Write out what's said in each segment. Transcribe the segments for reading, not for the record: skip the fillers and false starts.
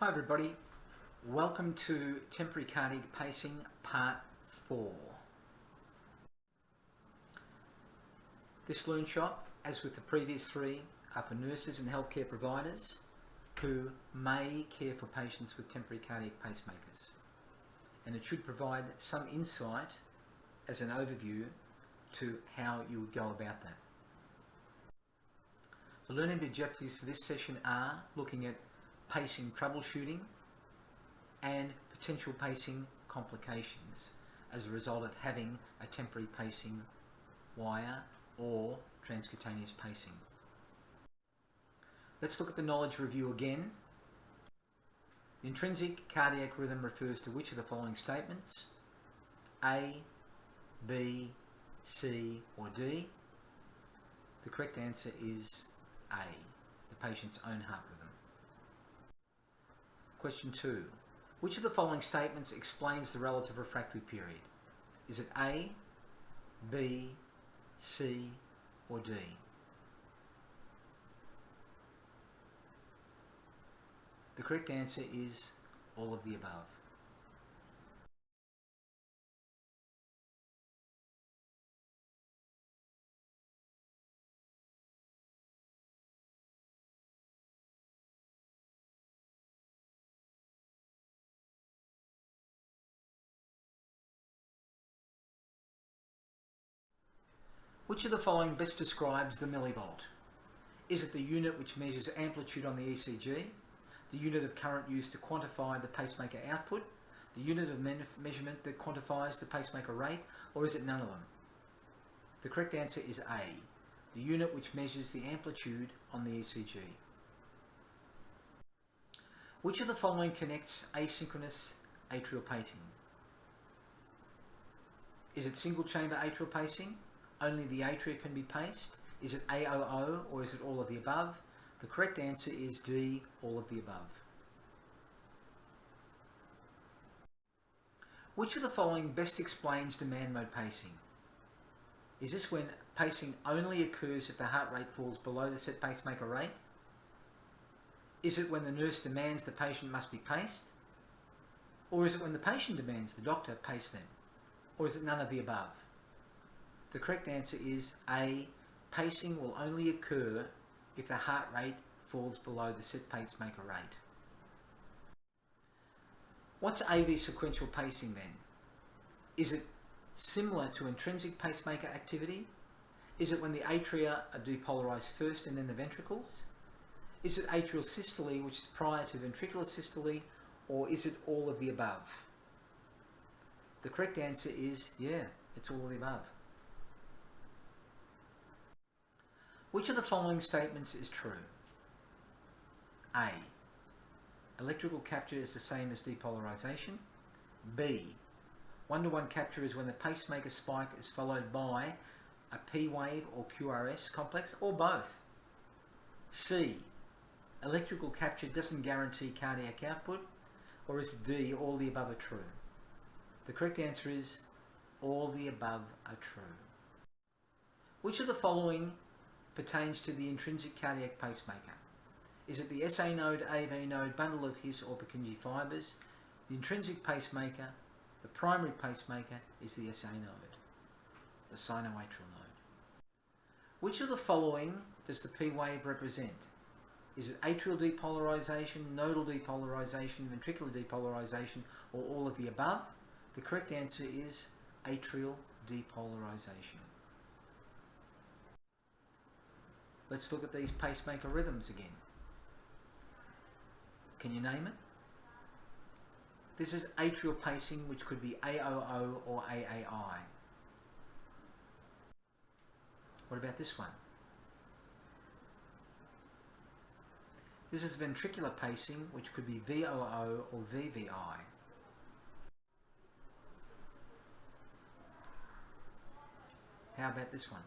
Hi everybody, welcome to Temporary Cardiac Pacing Part 4. This Learnshop, as with the previous three, are for nurses and healthcare providers who may care for patients with temporary cardiac pacemakers. And it should provide some insight as an overview to how you would go about that. The learning objectives for this session are looking at pacing troubleshooting and potential pacing complications as a result of having a temporary pacing wire or transcutaneous pacing. Let's look at the knowledge review again. The intrinsic cardiac rhythm refers to which of the following statements? A, B, C or D? The correct answer is A, the patient's own heart rhythm. Question 2. Which of the following statements explains the relative refractory period? Is it A, B, C or D? The correct answer is all of the above. Which of the following best describes the millivolt? Is it the unit which measures amplitude on the ECG, the unit of current used to quantify the pacemaker output, the unit of measurement that quantifies the pacemaker rate, or is it none of them? The correct answer is A, the unit which measures the amplitude on the ECG. Which of the following connects asynchronous atrial pacing? Is it single chamber atrial pacing? Only the atria can be paced? Is it AOO or is it all of the above? The correct answer is D, all of the above. Which of the following best explains demand mode pacing? Is this when pacing only occurs if the heart rate falls below the set pacemaker rate? Is it when the nurse demands the patient must be paced? Or is it when the patient demands the doctor pace them? Or is it none of the above? The correct answer is A, pacing will only occur if the heart rate falls below the set pacemaker rate. What's AV sequential pacing then? Is it similar to intrinsic pacemaker activity? Is it when the atria are depolarized first and then the ventricles? Is it atrial systole, which is prior to ventricular systole, or is it all of the above? The correct answer is, yeah, it's all of the above. Which of the following statements is true? A, electrical capture is the same as depolarization. B, one-to-one capture is when the pacemaker spike is followed by a P wave or QRS complex, or both. C, electrical capture doesn't guarantee cardiac output, or is D, all the above are true? The correct answer is all the above are true. Which of the following pertains to the intrinsic cardiac pacemaker? Is it the SA node, AV node, bundle of His or Purkinje fibers? The intrinsic pacemaker, the primary pacemaker, is the SA node, the sinoatrial node. Which of the following does the P wave represent? Is it atrial depolarization, nodal depolarization, ventricular depolarization, or all of the above? The correct answer is atrial depolarization. Let's look at these pacemaker rhythms again. Can you name it? This is atrial pacing, which could be AOO or AAI. What about this one? This is ventricular pacing, which could be VOO or VVI. How about this one?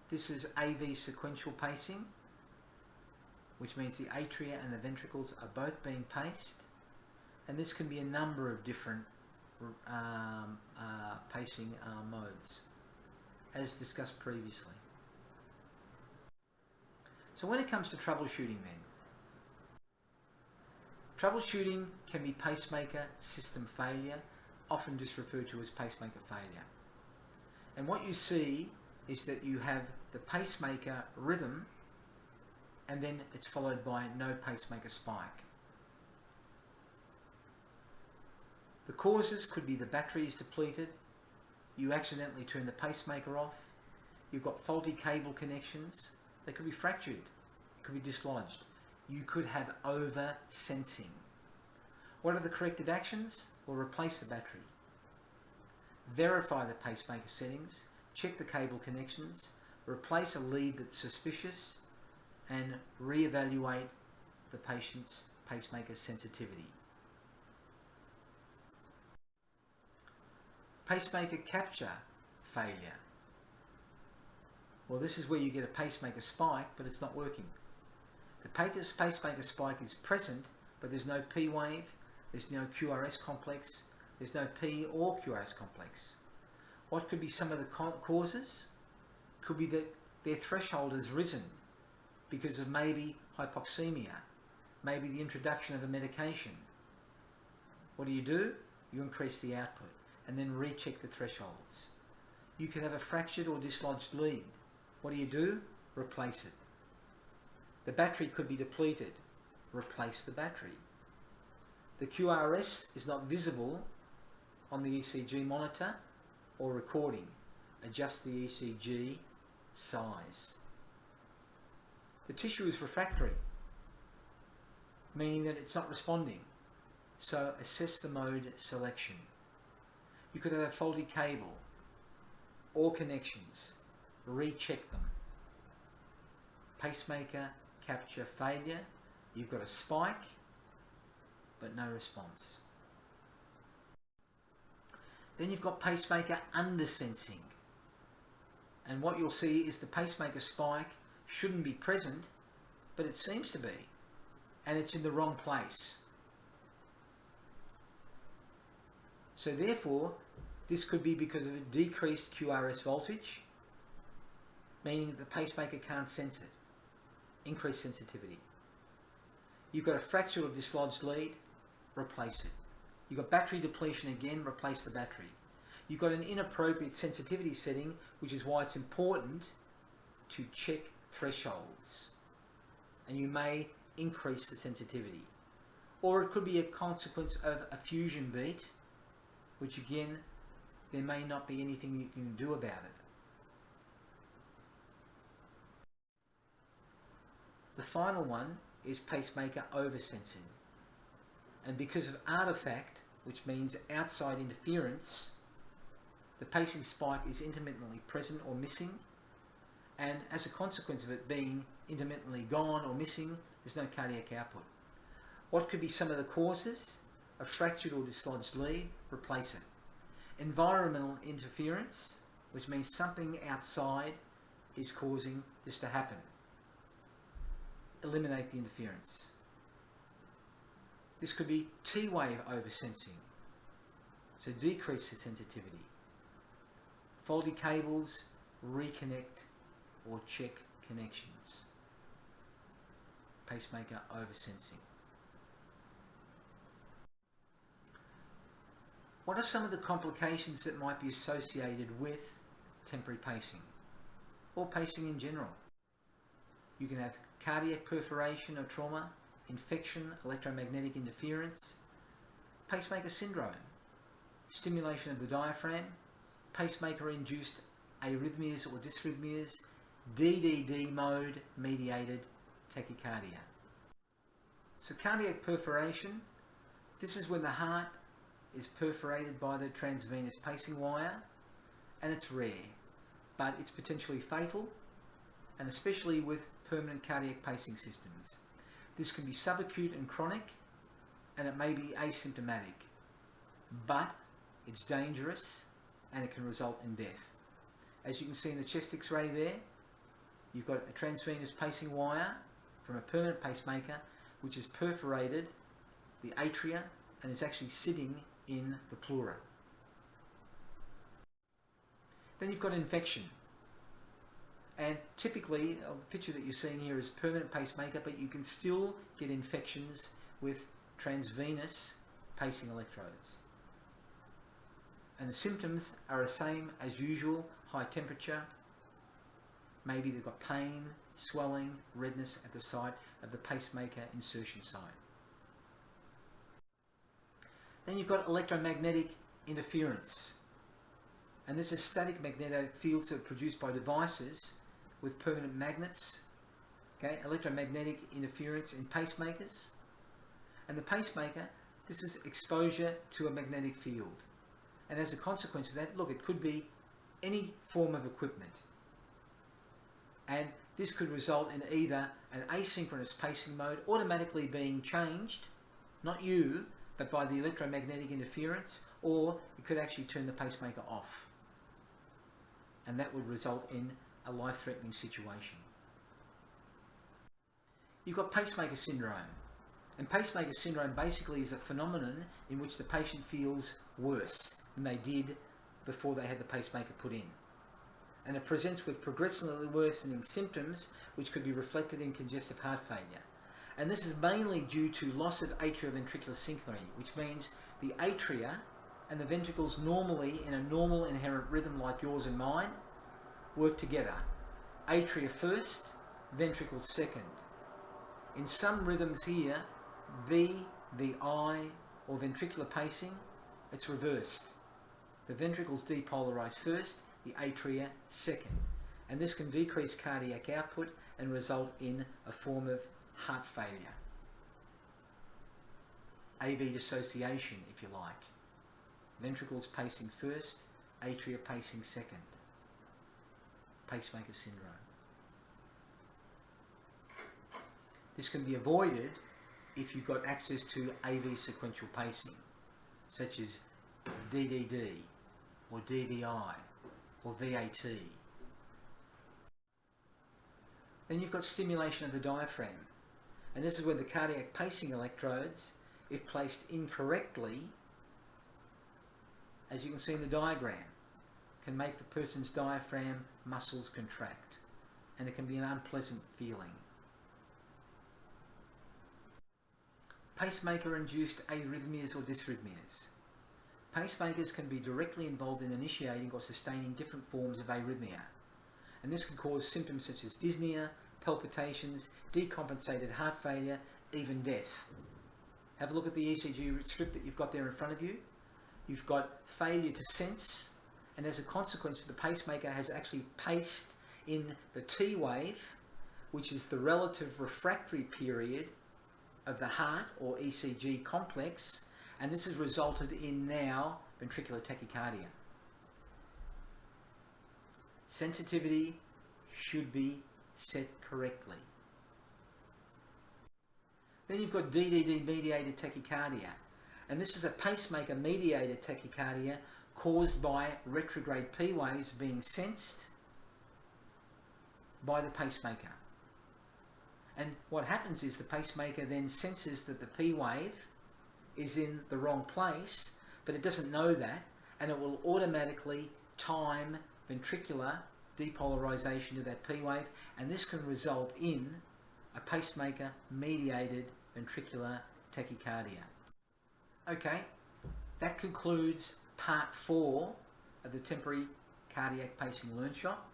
This is AV sequential pacing, which means the atria and the ventricles are both being paced, and this can be a number of different pacing modes, as discussed previously. So when it comes to troubleshooting then, Troubleshooting can be pacemaker system failure, often just referred to as pacemaker failure. And what you see is that you have the pacemaker rhythm and then it's followed by no pacemaker spike. The causes could be the battery is depleted, you accidentally turn the pacemaker off, you've got faulty cable connections, they could be fractured, it could be dislodged. You could have over-sensing. What are the corrective actions? Well, replace the battery. Verify the pacemaker settings, check the cable connections, replace a lead that's suspicious, and re-evaluate the patient's pacemaker sensitivity. Pacemaker capture failure. Well, this is where you get a pacemaker spike, but it's not working. The pacemaker spike is present, but there's no P wave, there's no QRS complex, there's no P or QRS complex. What could be some of the causes? Could be that their threshold has risen because of maybe hypoxemia, maybe the introduction of a medication. What do? You increase the output and then recheck the thresholds. You could have a fractured or dislodged lead. What do? Replace it. The battery could be depleted. Replace the battery. The QRS is not visible on the ECG monitor or recording. Adjust the ECG size. The tissue is refractory, meaning that it's not responding. So assess the mode selection. You could have a faulty cable or connections. Recheck them. Pacemaker capture failure. You've got a spike, but no response. Then you've got pacemaker undersensing. And what you'll see is the pacemaker spike shouldn't be present, but it seems to be. And it's in the wrong place. So therefore, this could be because of a decreased QRS voltage, meaning that the pacemaker can't sense it. Increased sensitivity. You've got a fractured or dislodged lead, replace it. You've got battery depletion again, replace the battery. You've got an inappropriate sensitivity setting, which is why it's important to check thresholds. And you may increase the sensitivity. Or it could be a consequence of a fusion beat, which again, there may not be anything you can do about it. The final one is pacemaker oversensing. And because of artifact, which means outside interference, the pacing spike is intermittently present or missing, and as a consequence of it being intermittently gone or missing, there's no cardiac output. What could be some of the causes? A fractured or dislodged lead, replace it. Environmental interference, which means something outside is causing this to happen. Eliminate the interference. This could be T-wave oversensing, so decrease the sensitivity. Faulty cables, reconnect or check connections. Pacemaker oversensing. What are some of the complications that might be associated with temporary pacing or pacing in general? You can have cardiac perforation or trauma, infection, electromagnetic interference, pacemaker syndrome, stimulation of the diaphragm, pacemaker-induced arrhythmias or dysrhythmias, DDD mode mediated tachycardia. So cardiac perforation, this is when the heart is perforated by the transvenous pacing wire, and it's rare, but it's potentially fatal, and especially with permanent cardiac pacing systems. This can be subacute and chronic, and it may be asymptomatic, but it's dangerous and it can result in death. As you can see in the chest X-ray there, you've got a transvenous pacing wire from a permanent pacemaker which has perforated the atria and is actually sitting in the pleura. Then you've got infection. And typically, the picture that you're seeing here is permanent pacemaker, but you can still get infections with transvenous pacing electrodes. And the symptoms are the same as usual: high temperature, maybe they've got pain, swelling, redness at the site of the pacemaker insertion site. Then you've got electromagnetic interference. And this is static magnetic fields that are produced by devices with permanent magnets. Okay, electromagnetic interference in pacemakers. And the pacemaker, this is exposure to a magnetic field. And as a consequence of that, look, it could be any form of equipment. And this could result in either an asynchronous pacing mode automatically being changed, not you, but by the electromagnetic interference, or it could actually turn the pacemaker off. And that would result in a life-threatening situation. You've got pacemaker syndrome. And pacemaker syndrome basically is a phenomenon in which the patient feels worse than they did before they had the pacemaker put in. And it presents with progressively worsening symptoms which could be reflected in congestive heart failure. And this is mainly due to loss of atrioventricular synchrony, which means the atria and the ventricles normally, in a normal inherent rhythm like yours and mine, work together. Atria first, ventricles second. In some rhythms here, VI, or ventricular pacing, it's reversed. The ventricles depolarize first, the atria second. And this can decrease cardiac output and result in a form of heart failure. AV dissociation, if you like. Ventricles pacing first, atria pacing second. Pacemaker syndrome. This can be avoided if you've got access to AV sequential pacing, such as DDD, or DVI, or VAT. Then you've got stimulation of the diaphragm. And this is where the cardiac pacing electrodes, if placed incorrectly, as you can see in the diagram, can make the person's diaphragm muscles contract. And it can be an unpleasant feeling. Pacemaker-induced arrhythmias or dysrhythmias. Pacemakers can be directly involved in initiating or sustaining different forms of arrhythmia. And this can cause symptoms such as dyspnea, palpitations, decompensated heart failure, even death. Have a look at the ECG strip that you've got there in front of you. You've got failure to sense, and as a consequence, the pacemaker has actually paced in the T wave, which is the relative refractory period of the heart or ECG complex, and this has resulted in now ventricular tachycardia. Sensitivity should be set correctly. Then you've got DDD mediated tachycardia, and this is a pacemaker mediated tachycardia caused by retrograde P waves being sensed by the pacemaker. And what happens is the pacemaker then senses that the P wave is in the wrong place, but it doesn't know that, and it will automatically time ventricular depolarization of that P wave, and this can result in a pacemaker mediated ventricular tachycardia. Okay, that concludes part 4 of the temporary cardiac pacing Learnshop.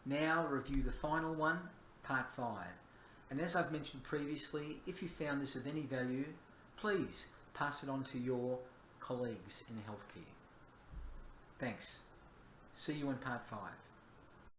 Now review the final one, part 5. And as I've mentioned previously, if you found this of any value, please pass it on to your colleagues in healthcare. Thanks. See you in part 5.